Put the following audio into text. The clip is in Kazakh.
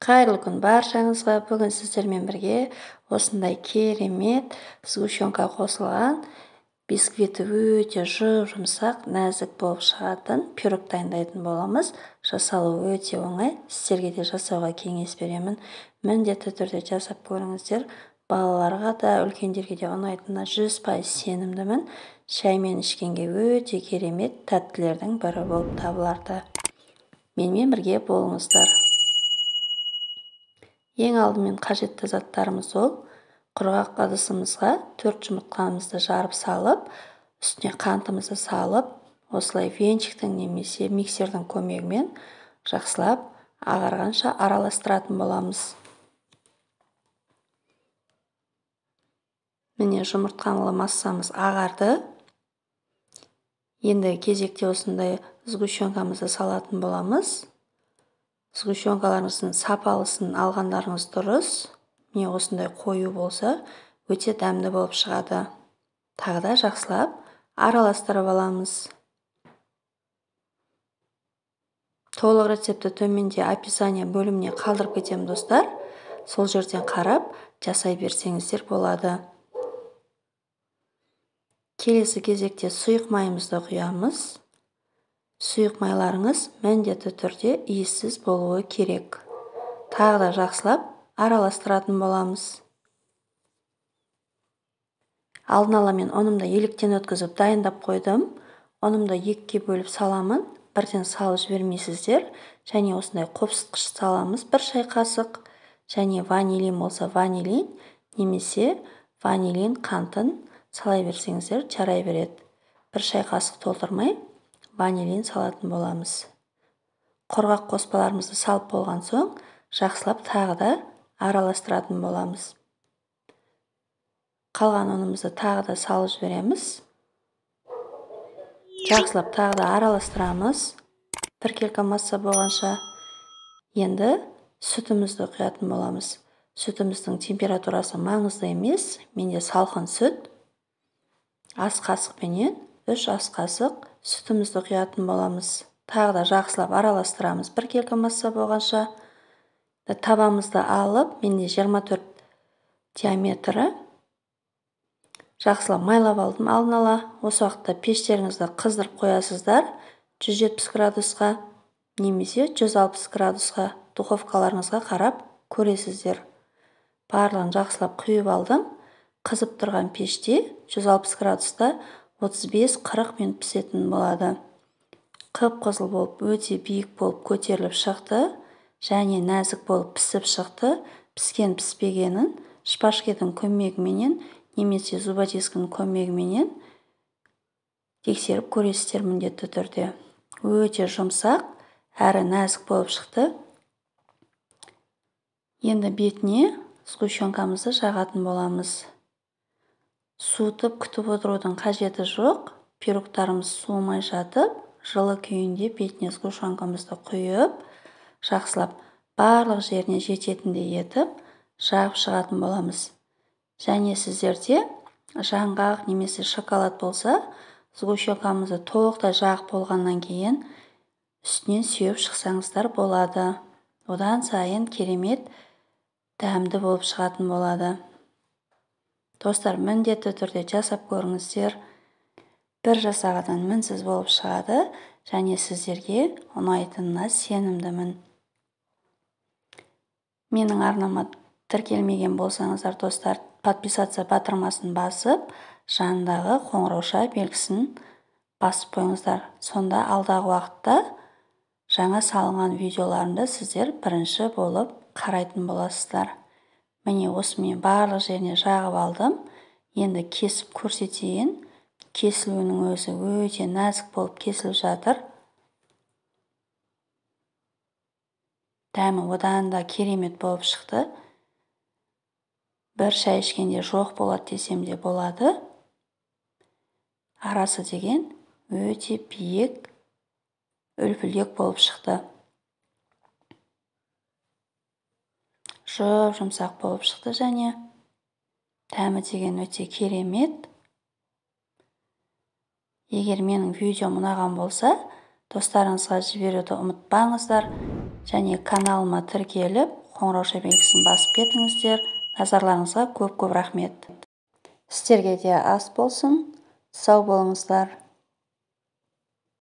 Қайырлы күн баршаңызға. Бүгін сіздермен бірге осындай керемет сгущенка қосылған бисквиті өте жұмсақ, нәзік болып шығатын пирог дайындайтын боламыз. Жасалу өте оңай. Сіздерге де жасауға кеңес беремін. Міндетті түрде жасап көріңіздер. Балаларға да, үлкендерге де ұнайтынына 100% сенімдімін. Шаймен ішкенге өте керемет тәттілердің бірі болып табылады. Менімен бірге болыңыздар. Ең алдымен қажетті заттарымыз ол: құрғақ ыдысымызға 4 жұмыртқамызды жарып салып, үстіне қантымызды салып, осылай венчиктің немесе миксердің көмегімен жақсылап ағарғанша араластыратын боламыз. Міне жұмыртқалы массамыз ағарды. Енді кезекте осындай сгущенкамызды салатын боламыз. Сгущенкаларыңыздың сапалысын алғандарыңыз дұрыс. Міне осындай қою болса, өте дәмді болып шығады. Тағы да жақсылап араластырып аламыз. Толық рецепті төменде описание бөліміне қалдырып кетемін достар. Сол жерден қарап жасай берсеңіздер болады. Келесі кезекте сұйық майымызды құямыз. Сұйық майларыңыз міндетті түрде иіссіз болуы керек. Тағы да жақсылап араластыратын боламыз. Алдын ала мен ұнымды електен өткізіп дайындап қойдым. Ұнымды екіге бөліп саламын. Бірден салып жібермейсіздер. Және осындай қопсытқыш саламыз 1 шай қасық. Және ванилин болса ванилин, немесе ванилин қантын салай берсеңіздер жарай береді. 1 шай қасық толтырмай ванилин салатын боламыз. Құрғақ қоспаларымызды салып болған соң, жақсылап тағы да араластыратын боламыз. Қалған ұнымызды тағы да салып жібереміз. Жақсылап тағы да араластырамыз. Біркелкі масса болғанша. Енді сүтімізді құятын боламыз. Сүтіміздің температурасы маңызды емес. Менде салқын сүт. Ас қасықпенен 3 ас қасық сүтімізді құятын боламыз. Тағы да жақсылап араластырамыз. Біркелкі масса болғанша. Табамызды алып, менде 24 диаметрі. Жақсылап майлап алдым алдын ала. Осы уақытта пештеріңізді қыздырып қоясыздар. 170 градусқа немесе 160 градусқа духовкаларыңызға қарап көресіздер. Барлығын жақсылап құйып алдым. Қызып тұрған пеште 160 градуста 35-40 минут пісетін болады. Қып-қызыл болып, өте биік болып көтеріліп шықты. Және нәзік болып пісіп шықты. Піскен-піспегенін шпажканың көмегіменен немесе зубочистканың көмегіменен тексеріп көресіздер міндетті түрде. Өте жұмсақ, әрі нәзік болып шықты. Енді бетіне сгущенкамызды жағатын боламыз. Суытып күтіп отырудың қажеті жоқ. Пирогтарымыз суымай жатып, жылы күйінде бетіне сгущенкамызды құйып, жақсылап барлық жеріне жететіндей етіп, жағып шығатын боламыз. Және сіздерде жаңғақ немесе шоколад болса, сгущенкамызды толықтай жағып болғаннан кейін үстінен сүйіп шықсаңыздар болады. Одан сайын керемет дәмді болып шығатын болады. Достар, міндетті түрде жасап көріңіздер. Бір жасағадан мінсіз болып шығады, және сіздерге ұнайтынына сенімдімін. Менің арнама тіркелмеген болсаңыздар, достар, подписаться батырмасын басып, жанындағы қоңырауша белгісін басып қойыңыздар. Сонда алдағы уақытта жаңа салынған видеоларымды сіздер бірінші болып қарайтын боласыздар. Міне осымен барлық жеріне жағып алдым. Енді кесіп көрсетейін. Кесілуінің өзі өте нәзік болып кесіліп жатыр. Дәмі одан да керемет болып шықты. 1 шай ішкенде жоқ болады десем де болады. Арасы деген өте биік, үлпілдек болып шықты. Жұмсақ болып шықты және дәмі деген өте керемет. Егер менің видеом ұнаған болса, достарыңызға жіберуді ұмытпаңыздар. Және каналыма тіркеліп, қоңырауша белгісін басып кетіңіздер. Назарларыңызға көп рахмет. Сіздерге де ас болсын. Сау болыңыздар.